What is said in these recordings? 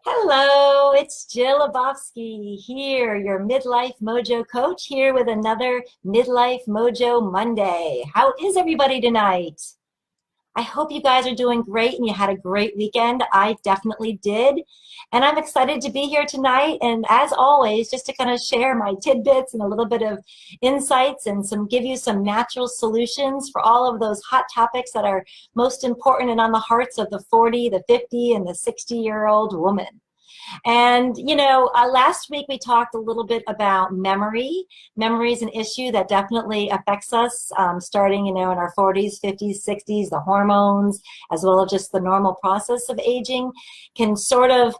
Hello, it's Jill Lebofsky here, your Midlife Mojo coach, here with another Midlife Mojo Monday. How is everybody tonight? I hope you guys are doing great and you had a great weekend. I definitely did. And I'm excited to be here tonight. And as always, just to kind of share my tidbits and a little bit of insights and give you some natural solutions for all of those hot topics that are most important and on the hearts of the 40, the 50, and the 60-year-old woman. And, last week we talked a little bit about memory. Memory is an issue that definitely affects us starting, in our 40s, 50s, 60s. The hormones, as well as just the normal process of aging, can sort of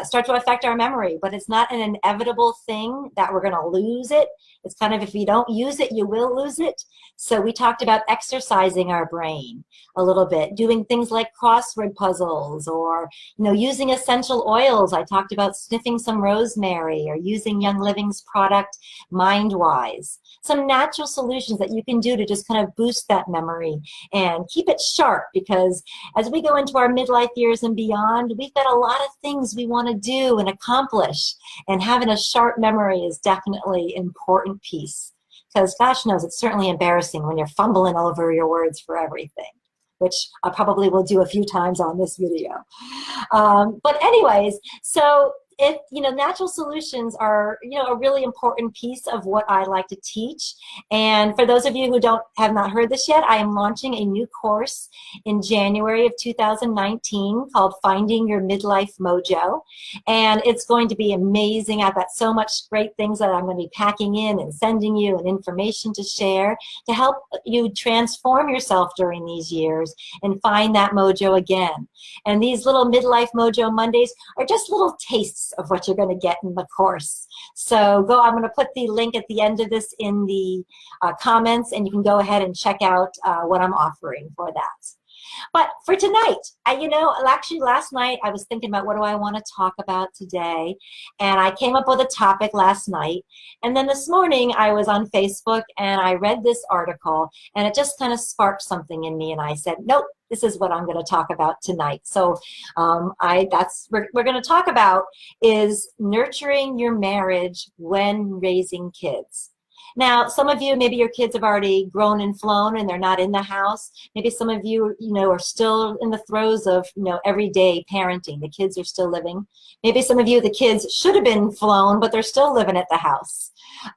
start to affect our memory. But it's not an inevitable thing that we're going to lose it. It's kind of, if you don't use it, you will lose it. So we talked about exercising our brain a little bit, doing things like crossword puzzles, or using essential oils. I talked about sniffing some rosemary or using Young Living's product MindWise. Some natural solutions that you can do to just kind of boost that memory and keep it sharp, because as we go into our midlife years and beyond, we've got a lot of things we want to do and accomplish, and having a sharp memory is definitely an important piece, because gosh knows it's certainly embarrassing when you're fumbling over your words for everything, which I probably will do a few times on this video. But anyways, so natural solutions are, a really important piece of what I like to teach. And for those of you who have not heard this yet, I am launching a new course in January of 2019 called Finding Your Midlife Mojo. And it's going to be amazing. I've got so much great things that I'm going to be packing in and sending you, and information to share to help you transform yourself during these years and find that mojo again. And these little Midlife Mojo Mondays are just little tastes of what you're going to get in the course. So I'm going to put the link at the end of this in the comments, and you can go ahead and check out what I'm offering for that. But for tonight, actually last night I was thinking about what do I want to talk about today, and I came up with a topic last night, and then this morning I was on Facebook and I read this article, and it just kind of sparked something in me, and I said, nope, this is what I'm going to talk about tonight. So we're going to talk about is nurturing your marriage when raising kids. Now, some of you, maybe your kids have already grown and flown and they're not in the house. Maybe some of you, are still in the throes of, everyday parenting. The kids are still living. Maybe some of you, the kids should have been flown, but they're still living at the house.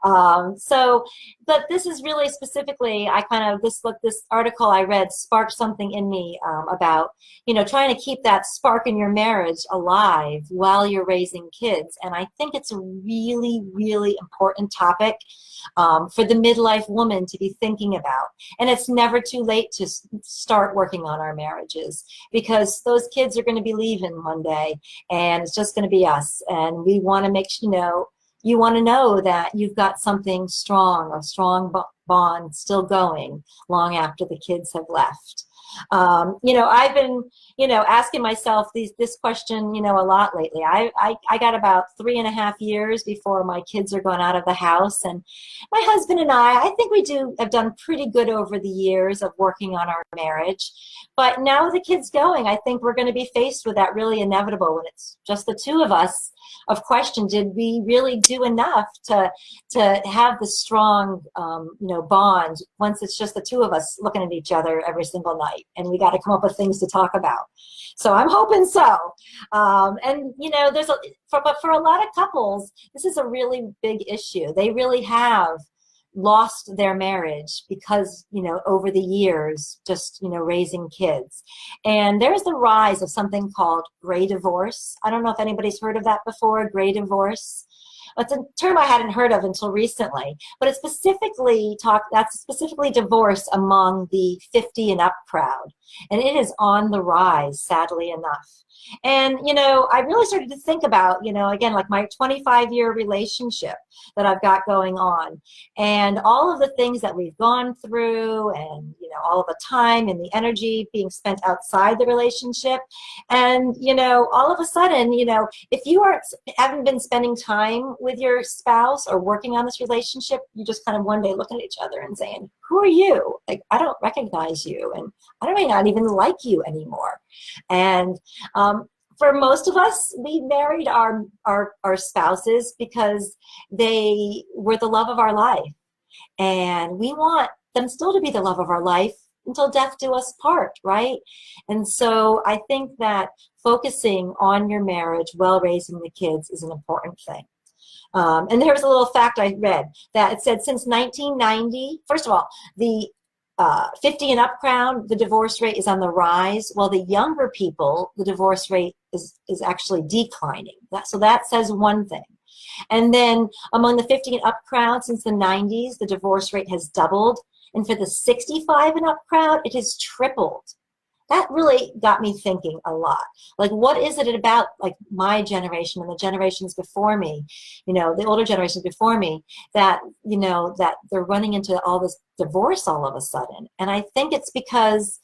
But this is really specifically, this article I read sparked something in me about, trying to keep that spark in your marriage alive while you're raising kids. And I think it's a really, really important topic for the midlife woman to be thinking about. And it's never too late to start working on our marriages, because those kids are going to be leaving one day, and it's just going to be us. And we want to make sure, you want to know that you've got something strong, a strong bond still going long after the kids have left. I've been, asking myself this question, a lot lately. I got about 3.5 years before my kids are going out of the house, and my husband and I think we have done pretty good over the years of working on our marriage. But now with the kids going, I think we're going to be faced with that really inevitable when it's just the two of us, of question, did we really do enough to have the strong, bond once it's just the two of us looking at each other every single night, and we got to come up with things to talk about. So I'm hoping so. And but for a lot of couples, this is a really big issue. They really have lost their marriage because, over the years, just, raising kids. And there's the rise of something called gray divorce. I don't know if anybody's heard of that before, gray divorce. It's a term I hadn't heard of until recently, but it's that's specifically divorce among the 50 and up crowd. And it is on the rise, sadly enough. And, I really started to think about, again, like my 25-year relationship that I've got going on, and all of the things that we've gone through, and, all of the time and the energy being spent outside the relationship. And, all of a sudden, if you haven't been spending time with your spouse or working on this relationship, you just kind of one day looking at each other and saying, who are you? Like, I don't recognize you, and I may not even like you anymore. And for most of us, we married our spouses because they were the love of our life. And we want them still to be the love of our life until death do us part, right? And so I think that focusing on your marriage while raising the kids is an important thing. And there was a little fact I read that it said since 1990, first of all, the 50 and up crowd, the divorce rate is on the rise, while the younger people, the divorce rate is actually declining. So that says one thing. And then among the 50 and up crowd since the 90s, the divorce rate has doubled. And for the 65 and up crowd, it has tripled. That really got me thinking a lot. Like, what is it about, like, my generation and the generations before me, you know, the older generations before me, that, you know, that they're running into all this divorce all of a sudden? And I think it's because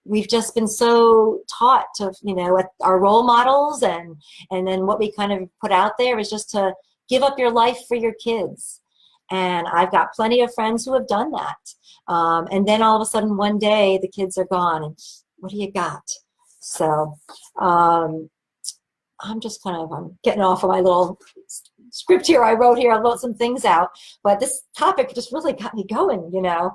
we've just been so taught to, you know, our role models, and then what we kind of put out there is just to give up your life for your kids. And I've got plenty of friends who have done that. And then all of a sudden one day the kids are gone, and what do you got? So I'm just I'm getting off of my little script here I wrote here. I wrote some things out, but this topic just really got me going, you know.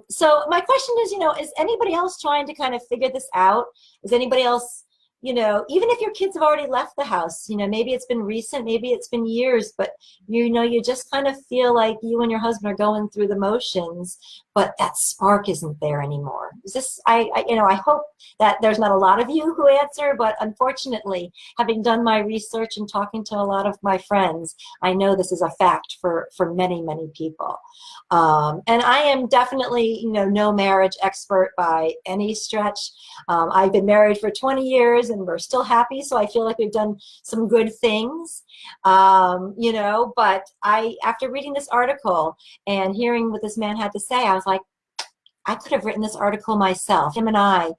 So my question is, you know, is anybody else trying to kind of figure this out? Is anybody else, you know, even if your kids have already left the house, you know, maybe it's been recent, maybe it's been years, but you know, you just kind of feel like you and your husband are going through the motions, but that spark isn't there anymore. Is this, you know, I hope that there's not a lot of you who answer, but unfortunately, having done my research and talking to a lot of my friends, I know this is a fact for many, many people. And I am definitely, you know, no marriage expert by any stretch. I've been married for 20 years and we're still happy, so I feel like we've done some good things, you know, but after reading this article and hearing what this man had to say, I was like, I could have written this article myself. Him and I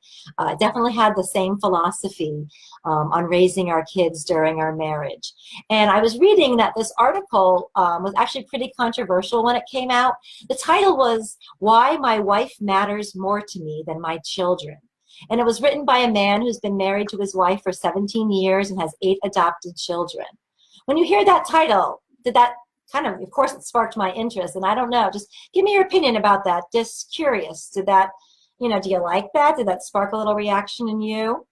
definitely had the same philosophy on raising our kids during our marriage. And I was reading that this article was actually pretty controversial when it came out. The title was, "Why My Wife Matters More to Me Than My Children." And it was written by a man who's been married to his wife for 17 years and has 8 adopted children. When you hear that title, did that of course, it sparked my interest, and I don't know, just give me your opinion about that. Just curious, did that, you know, do you like that? Did that spark a little reaction in you?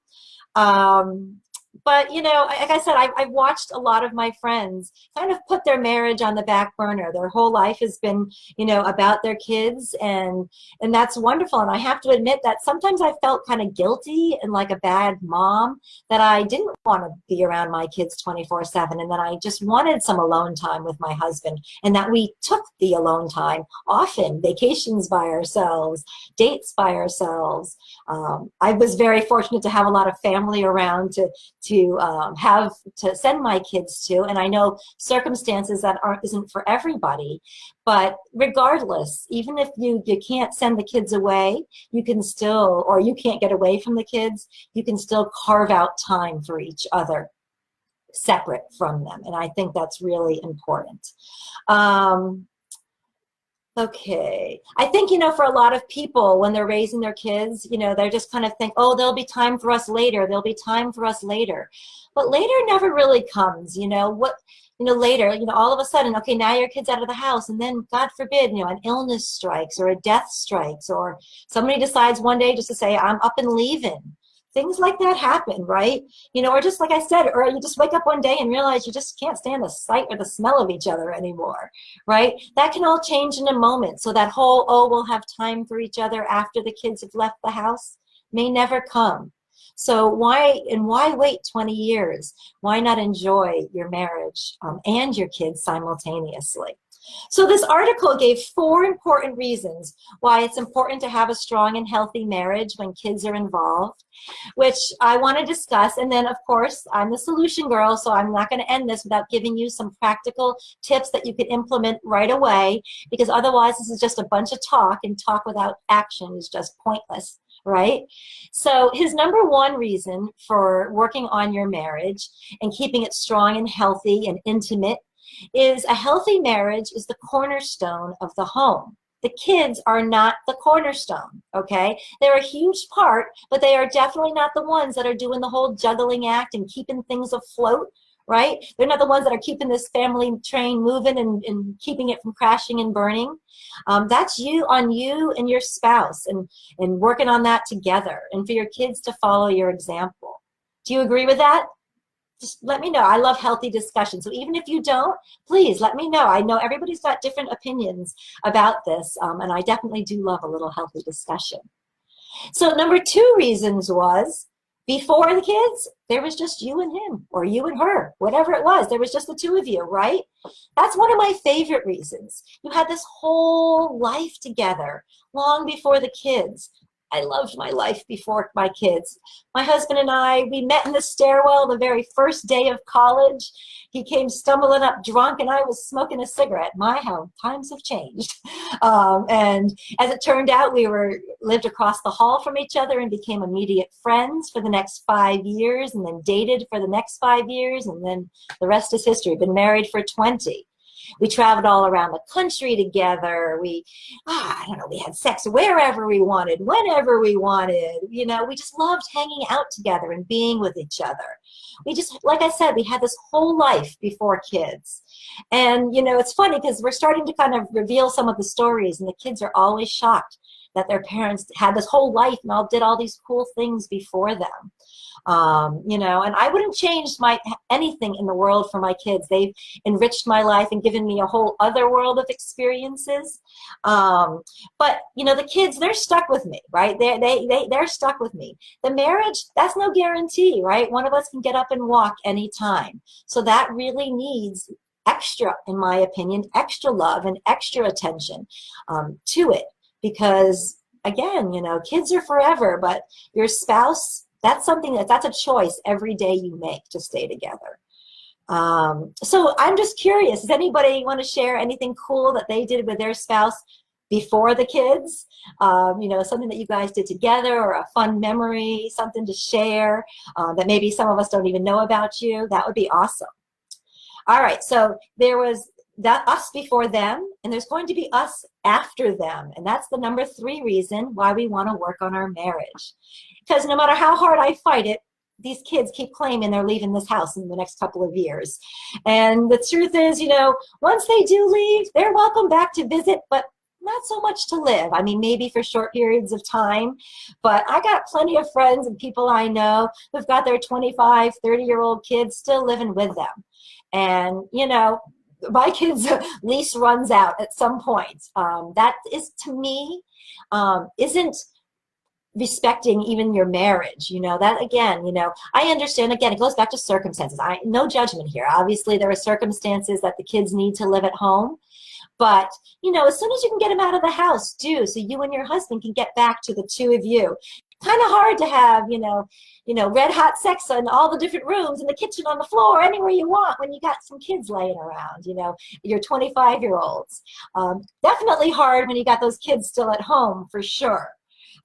But, you know, like I said, I've watched a lot of my friends kind of put their marriage on the back burner. Their whole life has been, you know, about their kids, and that's wonderful. And I have to admit that sometimes I felt kind of guilty and like a bad mom, that I didn't want to be around my kids 24/7, and that I just wanted some alone time with my husband, and that we took the alone time often, vacations by ourselves, dates by ourselves. I was very fortunate to have a lot of family around to have to send my kids to, and I know circumstances that isn't for everybody, but regardless, even if you can't send the kids away, you can still, or you can't get away from the kids, you can still carve out time for each other separate from them, and I think that's really important. Okay, I think, you know, for a lot of people, when they're raising their kids, you know, they just kind of think, oh, there'll be time for us later. There'll be time for us later. But later never really comes, you know. Later, you know, all of a sudden, okay, now your kid's out of the house, and then, God forbid, you know, an illness strikes or a death strikes, or somebody decides one day just to say, I'm up and leaving. Things like that happen, right? You know, or just like I said, or you just wake up one day and realize you just can't stand the sight or the smell of each other anymore, right? That can all change in a moment. So that whole, oh, we'll have time for each other after the kids have left the house may never come. So why wait 20 years? Why not enjoy your marriage and your kids simultaneously? So this article gave 4 important reasons why it's important to have a strong and healthy marriage when kids are involved, which I want to discuss. And then, of course, I'm the solution girl, so I'm not going to end this without giving you some practical tips that you can implement right away, because otherwise this is just a bunch of talk, and talk without action is just pointless, right? So his number 1 reason for working on your marriage and keeping it strong and healthy and intimate is a healthy marriage is the cornerstone of the home. The kids are not the cornerstone, okay? They're a huge part, but they are definitely not the ones that are doing the whole juggling act and keeping things afloat, right? They're not the ones that are keeping this family train moving and keeping it from crashing and burning. That's on you and your spouse, and working on that together, and for your kids to follow your example. Do you agree with that? Just let me know. I love healthy discussion. So even if you don't, please let me know. I know everybody's got different opinions about this, and I definitely do love a little healthy discussion. So number 2 reasons was, before the kids, there was just you and him, or you and her, whatever it was. There was just the 2 of you, right? That's one of my favorite reasons. You had this whole life together long before the kids. I loved my life before my kids. My husband and I, we met in the stairwell the very first day of college. He came stumbling up drunk, and I was smoking a cigarette. My, how times have changed. And as it turned out, we lived across the hall from each other and became immediate friends for the next 5 years, and then dated for the next 5 years, and then the rest is history. Been married for 20. We traveled all around the country together. I don't know, we had sex wherever we wanted, whenever we wanted. You know, we just loved hanging out together and being with each other. We just, like I said, we had this whole life before kids. And, you know, it's funny because we're starting to kind of reveal some of the stories, and the kids are always shocked that their parents had this whole life and did all these cool things before them. You know, and I wouldn't change anything in the world for my kids. They've enriched my life and given me a whole other world of experiences. But you know, the kids, they're stuck with me, right? They're stuck with me. The marriage, that's no guarantee, right? One of us can get up and walk anytime. So that really needs extra, in my opinion, extra love and extra attention to it. Because again, you know, kids are forever, but your spouse, that's a choice every day you make to stay together. So I'm just curious, does anybody want to share anything cool that they did with their spouse before the kids? You know, something that you guys did together, or a fun memory, something to share that maybe some of us don't even know about you. That would be awesome. All right, so there was that us before them, and there's going to be us after them. And that's the number 3 reason why we want to work on our marriage. Because no matter how hard I fight it, these kids keep claiming they're leaving this house in the next couple of years. And the truth is, you know, once they do leave, they're welcome back to visit, but not so much to live. I mean, maybe for short periods of time, but I got plenty of friends and people I know who've got their 25, 30-year-old kids still living with them. And, you know, my kids' lease runs out at some point. That is, to me, isn't respecting even your marriage. You know, that again, you know, I understand, again, it goes back to circumstances. No judgment here. Obviously, there are circumstances that the kids need to live at home. But, you know, as soon as you can get them out of the house, do, so you and your husband can get back to the 2 of you. Kind of hard to have, you know, red hot sex in all the different rooms, in the kitchen, on the floor, anywhere you want, when you got some kids laying around, you know, your 25-year-olds. Definitely hard when you got those kids still at home, for sure.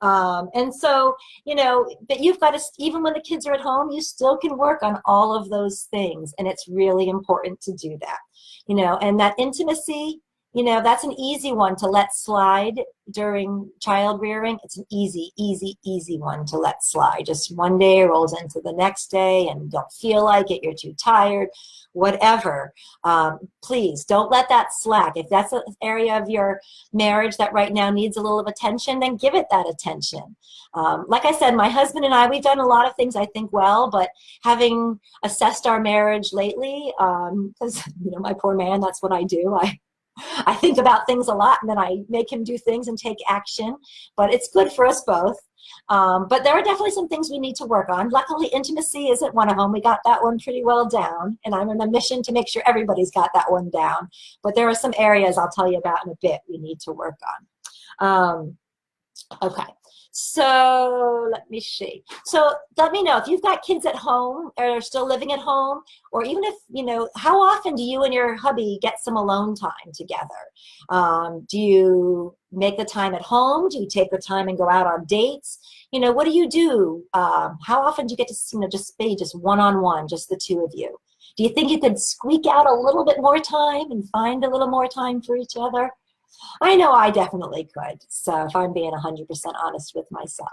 And so, you know, but you've got to, even when the kids are at home, you still can work on all of those things. And it's really important to do that, you know, and that intimacy, you know, that's an easy one to let slide during child rearing. It's an easy one to let slide. Just one day rolls into the next day and you don't feel like it, you're too tired, whatever. Please don't let that slack. If that's an area of your marriage that right now needs a little of attention, then give it that attention. Like I said, my husband and I, we've done a lot of things I think well, but having assessed our marriage lately, because, you know, my poor man, that's what I do. I think about things a lot, and then I make him do things and take action, but it's good for us both. But there are definitely some things we need to work on. Luckily, intimacy isn't one of them. We got that one pretty well down, and I'm on a mission to make sure everybody's got that one down. But there are some areas I'll tell you about in a bit we need to work on. Okay. So let me see. So let me know if you've got kids at home or are still living at home, or even if, you know, how often do you and your hubby get some alone time together? Do you make the time at home? Do you take the time and go out on dates? You know, what do you do? How often do you get to, you know, just be just one-on-one, just the 2 of you? Do you think you could squeak out a little bit more time and find a little more time for each other? I know I definitely could. So if I'm being 100% honest with myself.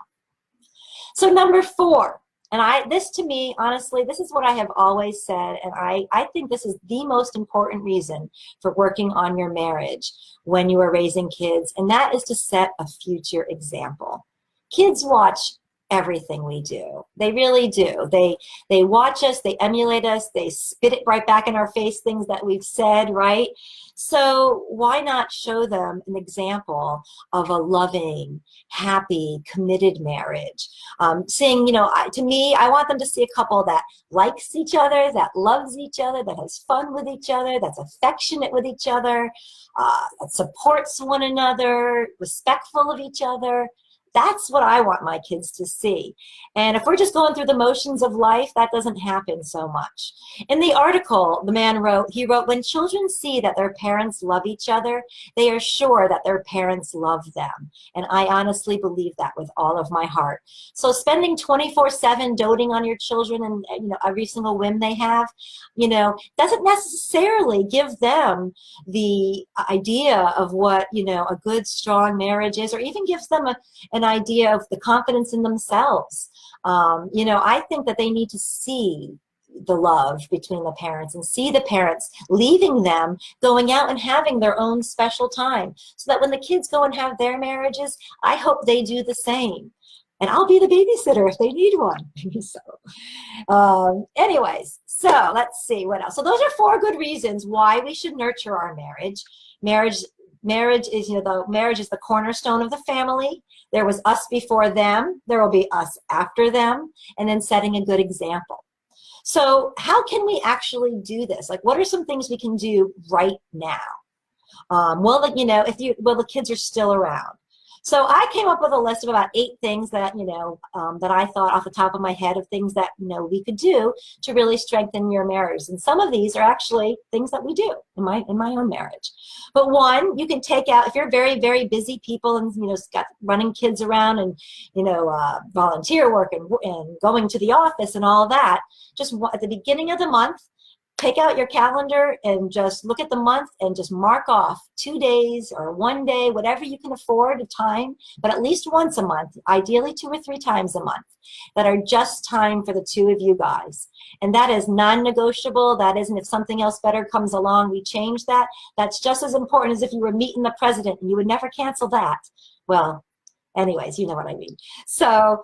So number 4, and this to me, honestly, this is what I have always said, and I think this is the most important reason for working on your marriage when you are raising kids, and that is to set a future example. Kids watch everything we do. They really do. They watch us, they emulate us, they spit it right back in our face, things that we've said, right? So why not show them an example of a loving, happy, committed marriage? Seeing, to me, I want them to see a couple that likes each other, that loves each other, that has fun with each other, that's affectionate with each other, that supports one another, respectful of each other. That's what I want my kids to see. And if we're just going through the motions of life, that doesn't happen so much. In the article, the man wrote, when children see that their parents love each other, they are sure that their parents love them. And I honestly believe that with all of my heart. So spending 24/7 doting on your children and every single whim they have, doesn't necessarily give them the idea of what, a good, strong marriage is, or even gives them an idea of the confidence in themselves. I think that they need to see the love between the parents and see the parents leaving them, going out and having their own special time, so that when the kids go and have their marriages, I hope they do the same. And I'll be the babysitter if they need one. Anyways, so let's see what else. So those are 4 good reasons why we should nurture our marriage. Marriage is, marriage is the cornerstone of the family. There was us before them. There will be us after them. And then setting a good example. So how can we actually do this? Like, what are some things we can do right now? The kids are still around. So I came up with a list of about 8 things that, that I thought off the top of my head of things that, we could do to really strengthen your marriage. And some of these are actually things that we do in my own marriage. But one, you can take out, if you're very, very busy people and, got running kids around and, volunteer work and going to the office and all that, just at the beginning of the month, take out your calendar and just look at the month and just mark off 2 days or 1 day, whatever you can afford, a time, but at least once a month, ideally 2 or 3 times a month, that are just time for the 2 of you guys. And that is non-negotiable. That isn't, if something else better comes along, we change that. That's just as important as if you were meeting the president and you would never cancel that. Well, anyways, you know what I mean. So,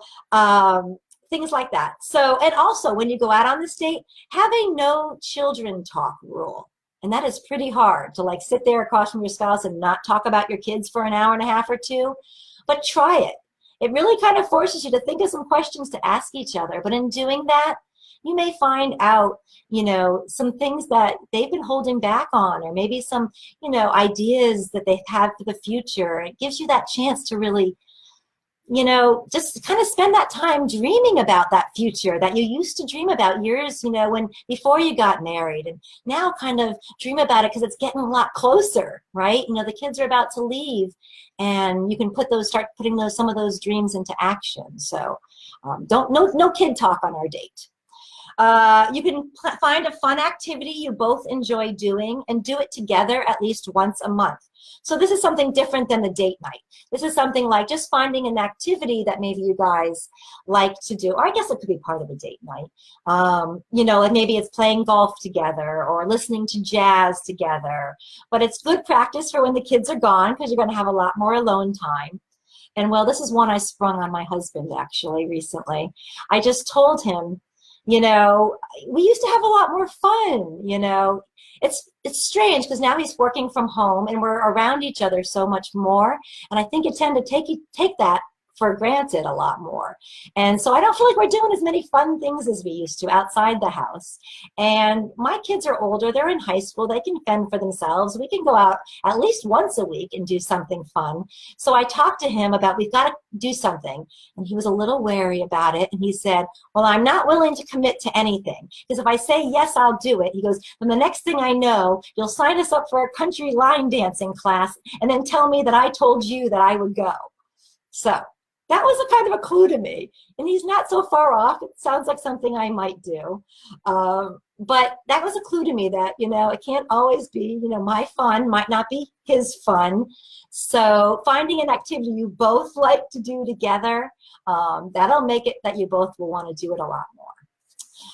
things like that. So, and also when you go out on this date, have a no children talk rule. And that is pretty hard to like sit there across from your spouse and not talk about your kids for an hour and a half or 2, but try it. It really kind of forces you to think of some questions to ask each other. But in doing that, you may find out, some things that they've been holding back on, or maybe some, ideas that they have for the future. It gives you that chance to really just kind of spend that time dreaming about that future that you used to dream about years, before you got married, and now kind of dream about it because it's getting a lot closer, right? The kids are about to leave, and you can start putting some of those dreams into action. So no kid talk on our date. You can find a fun activity you both enjoy doing and do it together at least once a month. So this is something different than the date night. This is something like just finding an activity that maybe you guys like to do, or I guess it could be part of a date night. Like maybe it's playing golf together or listening to jazz together. But it's good practice for when the kids are gone, because you're going to have a lot more alone time. And well, this is one I sprung on my husband actually recently. I just told him, we used to have a lot more fun, It's strange because now he's working from home and we're around each other so much more. And I think you tend to take that for granted a lot more. And so I don't feel like we're doing as many fun things as we used to outside the house. And my kids are older. They're in high school. They can fend for themselves. We can go out at least once a week and do something fun. So I talked to him about, we've got to do something. And he was a little wary about it. And he said, well, I'm not willing to commit to anything. Because if I say, yes, I'll do it. He goes, then the next thing I know, you'll sign us up for a country line dancing class and then tell me that I told you that I would go. So that was a kind of a clue to me. And he's not so far off. It sounds like something I might do. But that was a clue to me that, it can't always be, my fun might not be his fun. So finding an activity you both like to do together, that'll make it that you both will want to do it a lot more.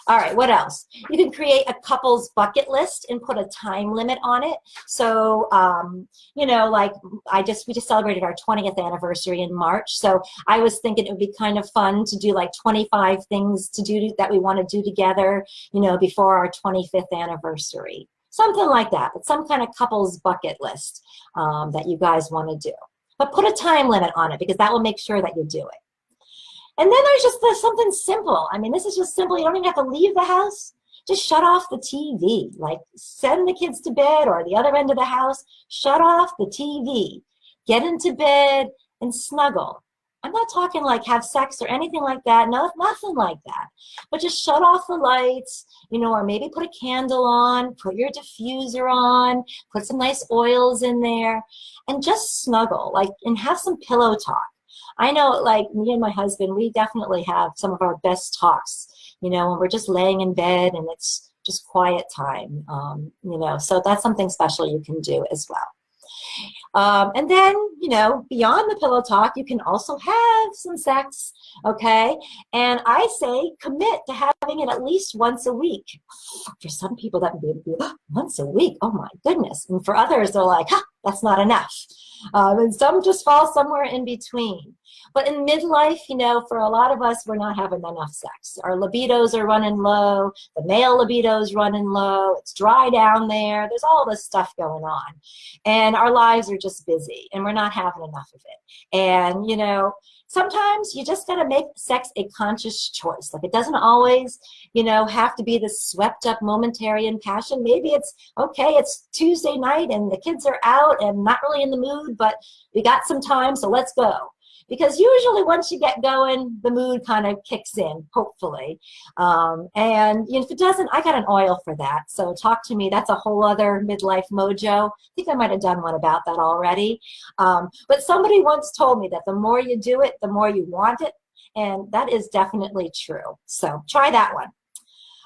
All right, what else? You can create a couple's bucket list and put a time limit on it. So, like we just celebrated our 20th anniversary in March. So I was thinking it would be kind of fun to do like 25 things to do that we want to do together, before our 25th anniversary. Something like that, but some kind of couple's bucket list that you guys want to do. But put a time limit on it because that will make sure that you do it. And then there's something simple. I mean, this is just simple. You don't even have to leave the house. Just shut off the TV. Like send the kids to bed or the other end of the house. Shut off the TV. Get into bed and snuggle. I'm not talking like have sex or anything like that. No, nothing like that. But just shut off the lights, or maybe put a candle on, put your diffuser on, put some nice oils in there, and just snuggle, and have some pillow talk. I know, like me and my husband, we definitely have some of our best talks, when we're just laying in bed and it's just quiet time, so that's something special you can do as well. And then, beyond the pillow talk, you can also have some sex, okay? And I say commit to having it at least once a week. For some people, that would be once a week. Oh, my goodness. And for others, they're like, that's not enough. And some just fall somewhere in between. But in midlife, for a lot of us, we're not having enough sex. Our libidos are running low. The male libido's running low. It's dry down there. There's all this stuff going on. And our lives are just busy, and we're not having enough of it. And, sometimes you just got to make sex a conscious choice. Like, it doesn't always, have to be this swept up momentary in passion. Maybe it's, okay, it's Tuesday night and the kids are out and not really in the mood, but we got some time, so let's go. Because usually once you get going, the mood kind of kicks in, hopefully. And if it doesn't, I got an oil for that. So talk to me. That's a whole other midlife mojo. I think I might have done one about that already. But somebody once told me that the more you do it, the more you want it. And that is definitely true. So try that one.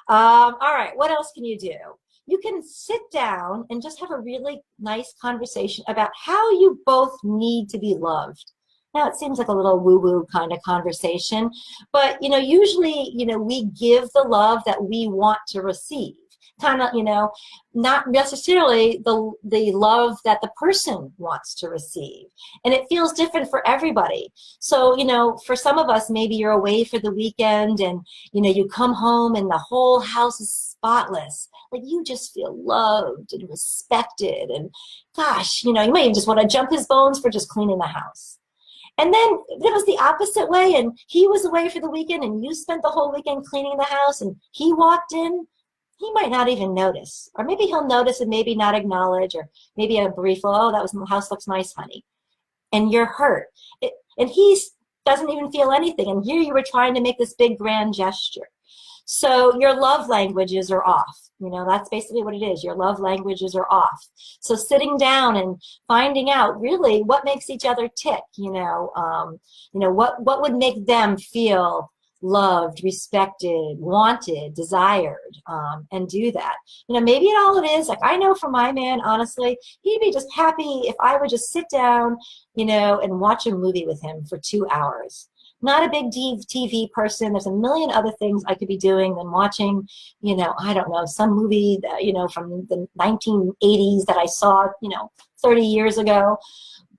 All right, what else can you do? You can sit down and just have a really nice conversation about how you both need to be loved. Now, it seems like a little woo-woo kind of conversation, but, usually, we give the love that we want to receive. Kind of, not necessarily the love that the person wants to receive. And it feels different for everybody. So, for some of us, maybe you're away for the weekend and, you come home and the whole house is spotless. Like, you just feel loved and respected. And gosh, you might even just want to jump his bones for just cleaning the house. And then it was the opposite way, and he was away for the weekend, and you spent the whole weekend cleaning the house, and he walked in. He might not even notice, or maybe he'll notice and maybe not acknowledge, or maybe a brief, oh, the house looks nice, honey. And you're hurt. And he doesn't even feel anything, and here you were trying to make this big grand gesture. So your love languages are off. That's basically what it is. Your love languages are off. So sitting down and finding out really what makes each other tick, what would make them feel loved, respected, wanted, desired, and do that. Maybe all it is, like I know for my man, honestly, he'd be just happy if I would just sit down, and watch a movie with him for 2 hours. Not a big TV person. There's a million other things I could be doing than watching, I don't know, some movie that, from the 1980s that I saw, 30 years ago.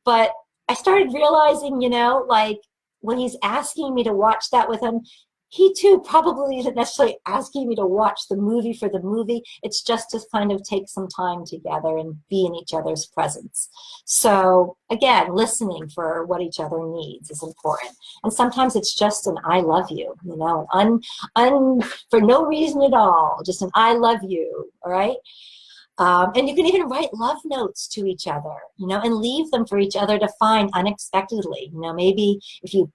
But I started realizing, like when he's asking me to watch that with him, he too probably isn't necessarily asking me to watch the movie for the movie. It's just to kind of take some time together and be in each other's presence. So again, listening for what each other needs is important. And sometimes it's just an I love you, for no reason at all, just an I love you, all right? And you can even write love notes to each other, and leave them for each other to find unexpectedly. Maybe if you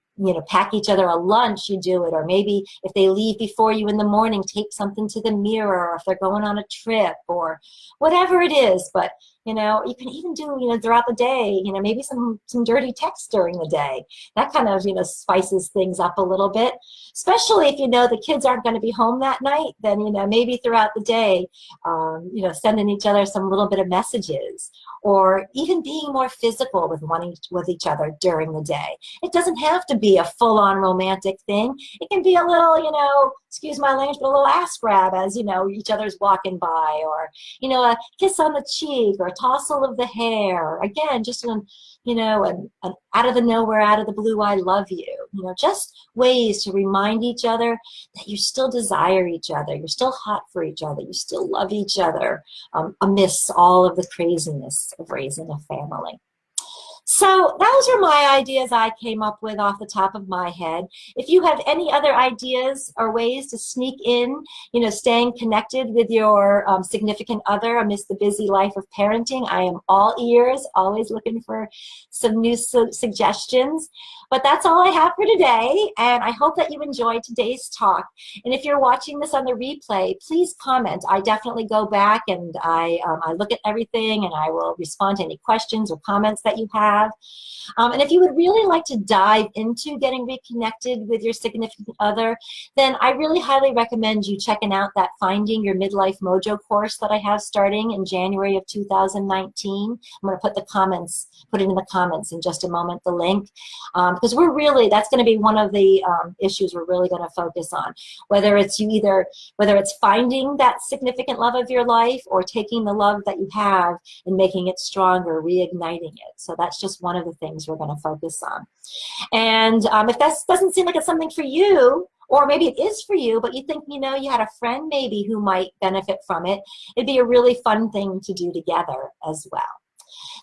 pack each other a lunch, you do it. Or maybe if they leave before you in the morning, tape something to the mirror, or if they're going on a trip or whatever it is. But, you can even do, throughout the day, maybe some dirty text during the day. That kind of, spices things up a little bit, especially if the kids aren't going to be home that night. Then, maybe throughout the day, sending each other some little bit of messages, or even being more physical with each other during the day. It doesn't have to be a full-on romantic thing. It can be a little, excuse my language, but a little ass grab as, each other's walking by, or, a kiss on the cheek, or a tousle of the hair. Again, just an out of the nowhere, out of the blue, I love you. Just ways to remind each other that you still desire each other. You're still hot for each other. You still love each other amidst all of the craziness of raising a family. So those are my ideas I came up with off the top of my head. If you have any other ideas or ways to sneak in, staying connected with your significant other amidst the busy life of parenting, I am all ears, always looking for some new suggestions. But that's all I have for today, and I hope that you enjoyed today's talk. And if you're watching this on the replay, please comment. I definitely go back and I look at everything, and I will respond to any questions or comments that you have. And if you would really like to dive into getting reconnected with your significant other, then I really highly recommend you checking out that Finding Your Midlife Mojo course that I have starting in January of 2019. I'm going to put it in the comments in just a moment, the link, because that's going to be one of the issues we're really going to focus on. Whether it's finding that significant love of your life, or taking the love that you have and making it stronger, reigniting it. So that's just one of the things we're going to focus on. And if that doesn't seem like it's something for you, or maybe it is for you, but you think, you had a friend maybe who might benefit from it, it'd be a really fun thing to do together as well.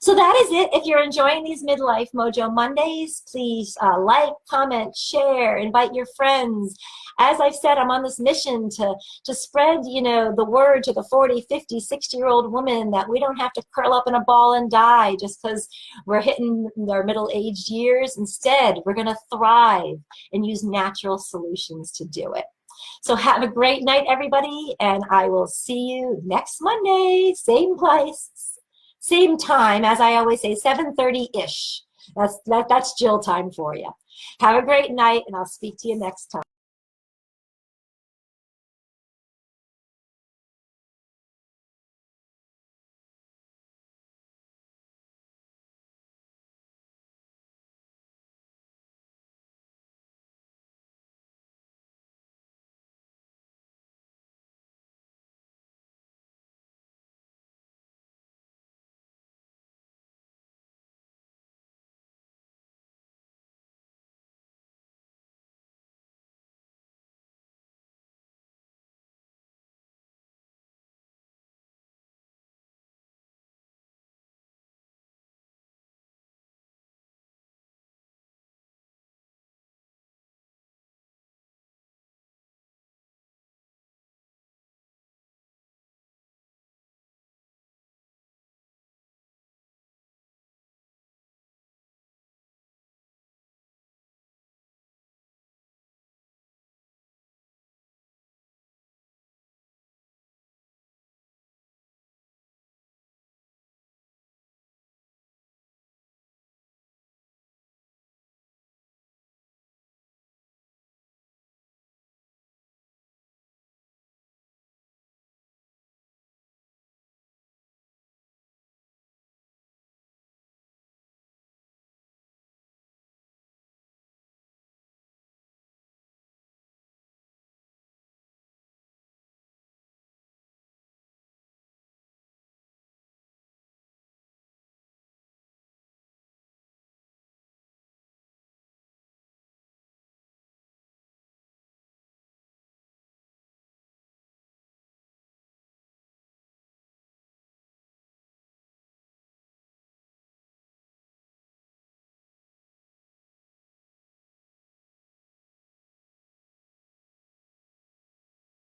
So that is it. If you're enjoying these Midlife Mojo Mondays, please like, comment, share, invite your friends. As I've said, I'm on this mission to spread, the word to the 40, 50, 60-year-old woman that we don't have to curl up in a ball and die just because we're hitting our middle-aged years. Instead, we're going to thrive and use natural solutions to do it. So have a great night, everybody, and I will see you next Monday, same place, same time, as I always say, 7:30-ish. That's Jill time for you. Have a great night, and I'll speak to you next time.